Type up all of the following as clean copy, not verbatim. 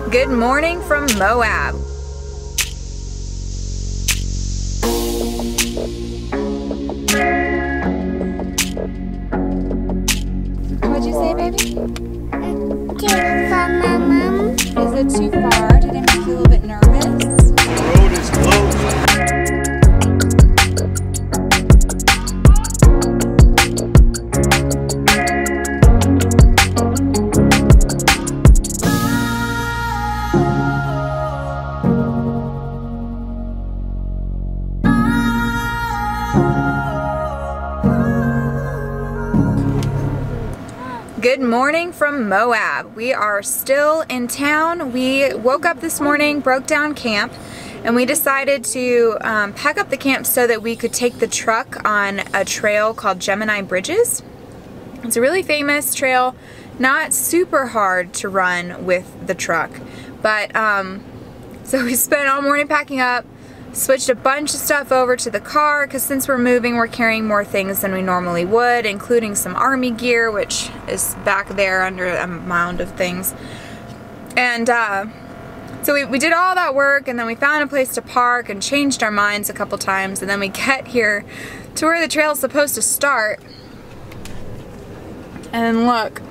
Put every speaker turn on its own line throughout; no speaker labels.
Good morning from Moab. What'd you say, baby?
Too far, Mom.
Is it too far? Did it make you a little bit nervous?
The road is closed.
Good morning from Moab. We are still in town. We woke up this morning, broke down camp, and we decided to pack up the camp so that we could take the truck on a trail called Gemini Bridges. It's a really famous trail, not super hard to run with the truck, but so we spent all morning packing up, switched a bunch of stuff over to the car because since we're moving, we're carrying more things than we normally would, including some army gear, which is back there under a mound of things. And so we did all that work, and then we found a place to park and changed our minds a couple times, and then we get here to where the trail is supposed to start. And look,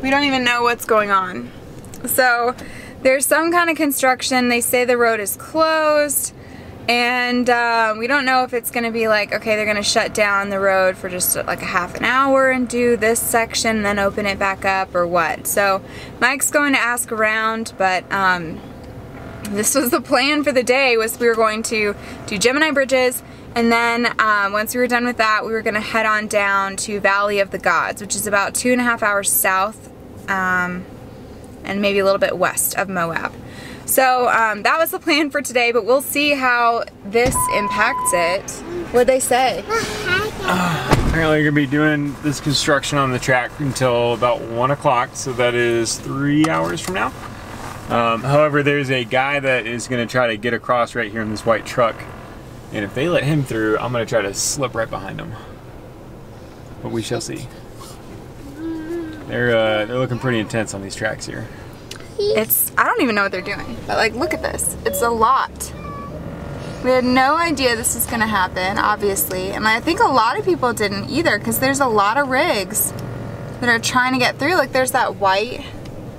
we don't even know what's going on. So there's some kind of construction. They say the road is closed, and we don't know if it's gonna be like, okay, they're gonna shut down the road for just like a half an hour and do this section and then open it back up or what. So Mike's going to ask around, but this was the plan for the day, was we were going to do Gemini Bridges, and then once we were done with that, we were gonna head on down to Valley of the Gods, which is about 2.5 hours south and maybe a little bit west of Moab. So that was the plan for today, but we'll see how this impacts it. What'd they say?
Apparently you're gonna be doing this construction on the track until about 1 o'clock, so that is 3 hours from now. However, there's a guy that is gonna try to get across right here in this white truck, and if they let him through, I'm gonna try to slip right behind him. But we shall see. They're looking pretty intense on these tracks here.
I don't even know what they're doing, but like, look at this. It's a lot. We had no idea this was gonna happen, obviously, and I think a lot of people didn't either, because there's a lot of rigs that are trying to get through. Like, there's that white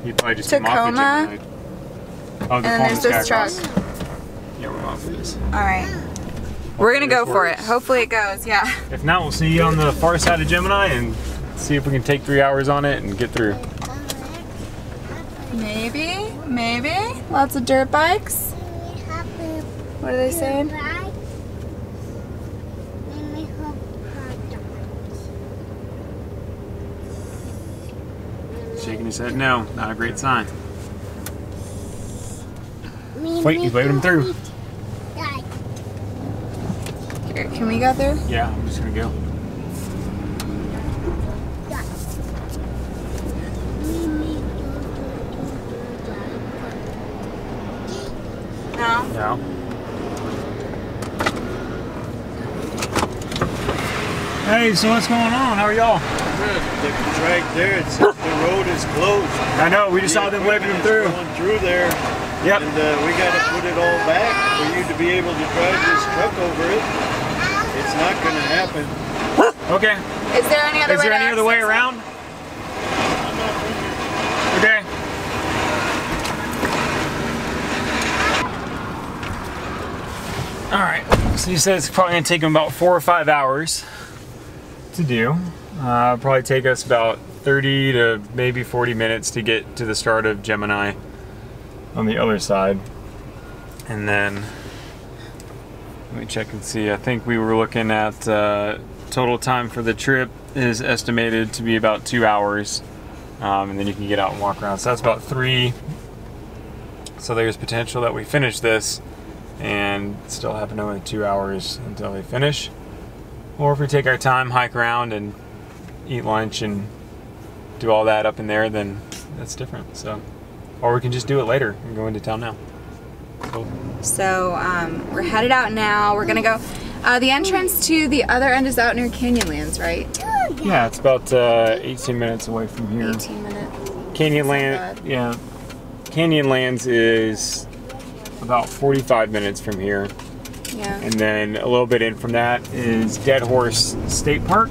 Tacoma, and then there's this truck.
Yeah, we're on for this.
All right, we're gonna go for it. Hopefully it goes, yeah.
If not, we'll see you on the far side of Gemini and see if we can take 3 hours on it and get through.
Maybe, maybe. Lots of dirt bikes. What are they saying?
Shaking his head no, not a great sign. Wait, he's waving him through.
Here, can we go through?
Yeah, I'm just gonna go.
No?
No. Hey, so what's going on? How are y'all?
Good. It's right there. It says the road is closed.
I know, we just saw them waving him through.
Going through there.
Yep.
And we got to put it all back for you to be able to drive this truck over it. It's not going to happen.
Okay.
Is there any other way?
Is there any other way around?
I'm not thinking.
Okay. Alright, so he says it's probably going to take him about 4 or 5 hours to do. Probably take us about 30 to maybe 40 minutes to get to the start of Gemini on the other side. And then, let me check and see, I think we were looking at total time for the trip is estimated to be about 2 hours. And then you can get out and walk around. So that's about 3. So there's potential that we finish this and still have another 2 hours until they finish. Or if we take our time, hike around and eat lunch and do all that up in there, then that's different. So, or we can just do it later and go into town now. Cool.
So we're headed out now. We're gonna go. The entrance to the other end is out near Canyonlands, right?
Yeah, it's about 18 minutes away from here.
18 minutes.
Canyonland, yeah. Canyonlands is about 45 minutes from here.
Yeah.
And then a little bit in from that is Dead Horse State Park.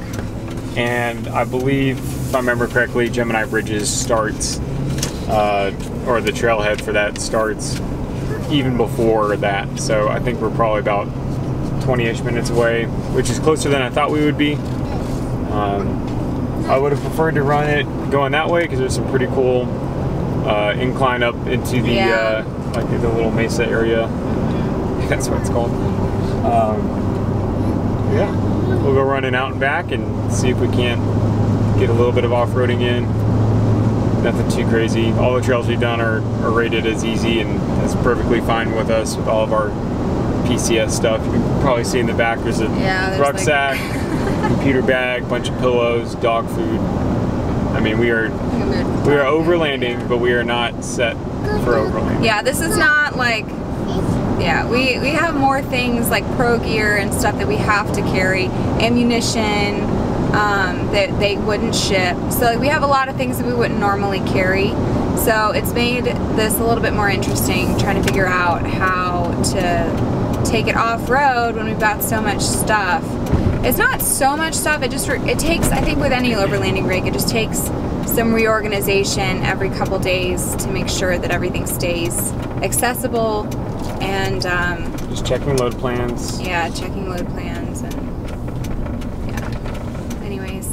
And I believe, if I remember correctly, Gemini Bridges starts, or the trailhead for that starts even before that. So I think we're probably about 20-ish minutes away, which is closer than I thought we would be. I would have preferred to run it going that way because there's some pretty cool incline up into the like the little mesa area. That's what it's called. Yeah, we'll go running out and back and see if we can't get a little bit of off-roading in. Nothing too crazy. All the trails we've done are rated as easy, and that's perfectly fine with us with all of our PCS stuff. You can probably see in the back there's a rucksack, computer bag, bunch of pillows, dog food. I mean, we are overlanding, but we are not set for overlanding.
Yeah, this is not like, yeah, we have more things like pro gear and stuff that we have to carry, ammunition that they wouldn't ship. So like, we have a lot of things that we wouldn't normally carry. So it's made this a little bit more interesting, trying to figure out how to take it off-road when we've got so much stuff. It's not so much stuff, it takes, I think with any overlanding rig, it just takes some reorganization every couple days to make sure that everything stays accessible and
just checking load plans.
Yeah, checking load plans and yeah. Anyways,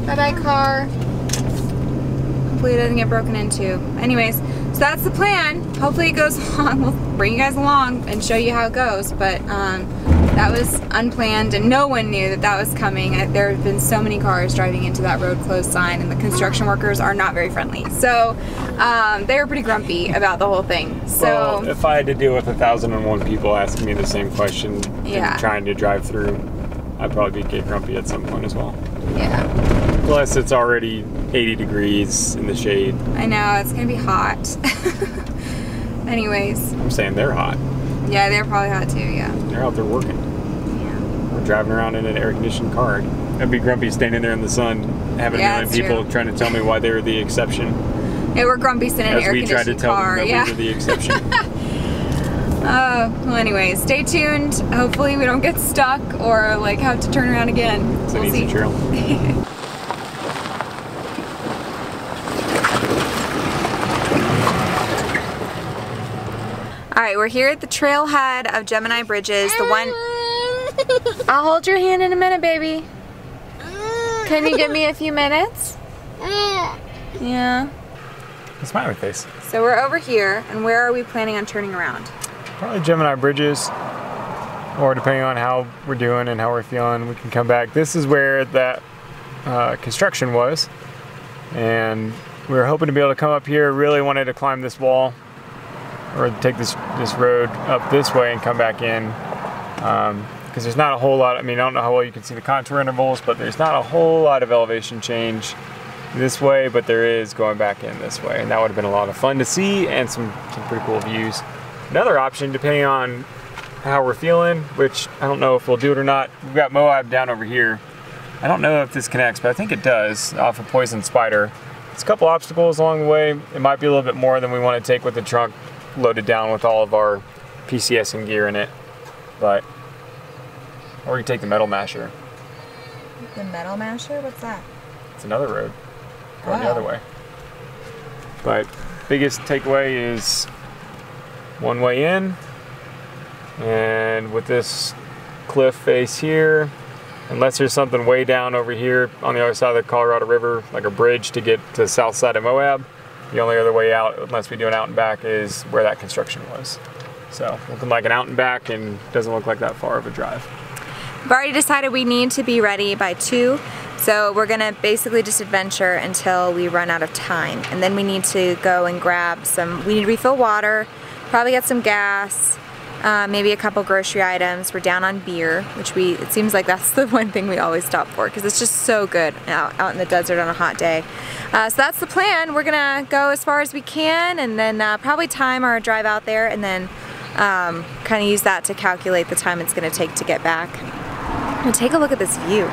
bye-bye car. Hopefully it doesn't get broken into. Anyways, so that's the plan. Hopefully it goes along. We'll bring you guys along and show you how it goes. But that was unplanned and no one knew that that was coming. There have been so many cars driving into that road closed sign, and the construction workers are not very friendly. So they were pretty grumpy about the whole thing. So
well, if I had to deal with 1,001 people asking me the same question and trying to drive through, I'd probably get grumpy at some point as well.
Yeah.
Plus it's already 80 degrees in the shade.
I know, it's gonna be hot. Anyways.
I'm saying they're hot.
Yeah, they're probably hot too, yeah.
They're out there working.
Yeah.
We're driving around in an air-conditioned car. I'd be grumpy standing there in the sun, having a million people trying to tell me why they were the exception.
Yeah, we're grumpy sitting in an air-conditioned car.
As we tried to tell them that we were the exception.
Well anyways, stay tuned. Hopefully we don't get stuck or like have to turn around again.
It's an easy trail.
Alright, we're here at the trailhead of Gemini Bridges, the one... I'll hold your hand in a minute, baby. Can you give me a few minutes? Yeah.
A smiley face.
So we're over here, and where are we planning on turning around?
Probably Gemini Bridges, or depending on how we're doing and how we're feeling, we can come back. This is where that construction was, and we were hoping to be able to come up here. Really wanted to climb this wall, or take this road up this way and come back in, because there's not a whole lot. I mean, I don't know how well you can see the contour intervals, but there's not a whole lot of elevation change this way, but there is going back in this way, and that would have been a lot of fun to see, and some pretty cool views. Another option, depending on how we're feeling, which I don't know if we'll do it or not, we've got Moab down over here. I don't know if this connects, but I think it does, off of Poison Spider. It's a couple obstacles along the way. It might be a little bit more than we want to take with the trunk loaded down with all of our PCS and gear in it, but, or you take the metal masher.
The metal masher? What's that?
It's another road, going the other way. But biggest takeaway is one way in, and with this cliff face here, unless there's something way down over here on the other side of the Colorado River, like a bridge to get to the south side of Moab, the only other way out, unless we do an out and back, is where that construction was. So looking like an out and back, and doesn't look like that far of a drive.
We've already decided we need to be ready by 2, so we're gonna basically just adventure until we run out of time, and then we need to go and grab some, we need to refill water, probably get some gas, maybe a couple grocery items. We're down on beer, which it seems like that's the one thing we always stop for, because it's just so good out in the desert on a hot day. So that's the plan. We're gonna go as far as we can, and then probably time our drive out there, and then kind of use that to calculate the time it's gonna take to get back. And take a look at this view.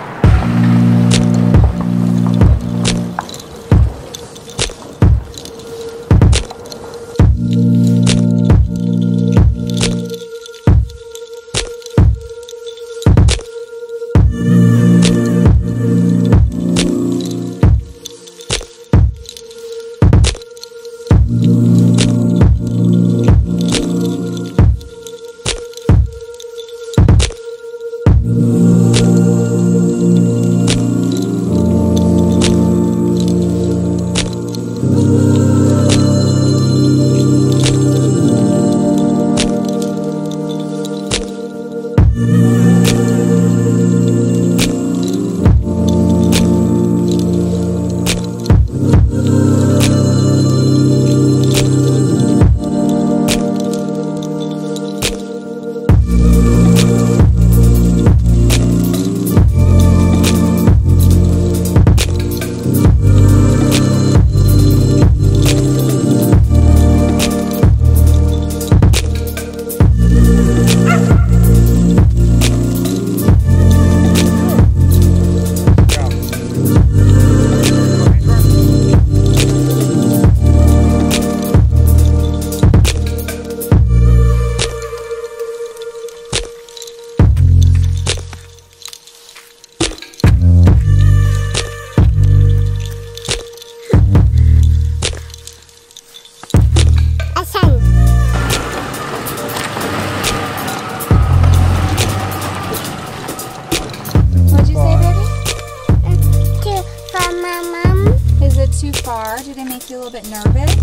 Mom.
Is it too far? Did it make you a little bit nervous?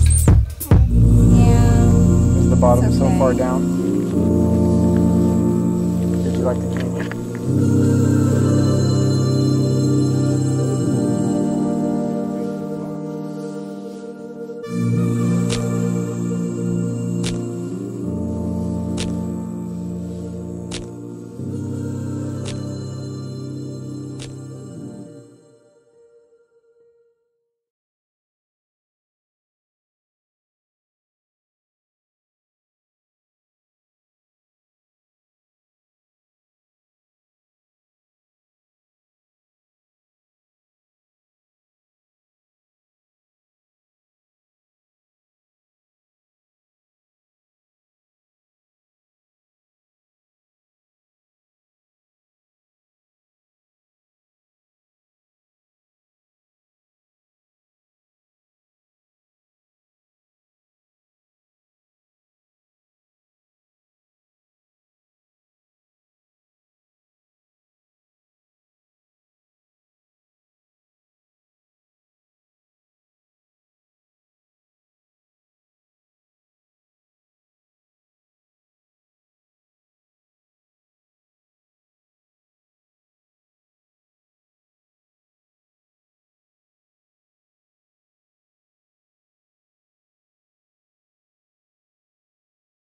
Yeah.
Is the bottom
It's
so
okay.
far down? Did you like the canyon?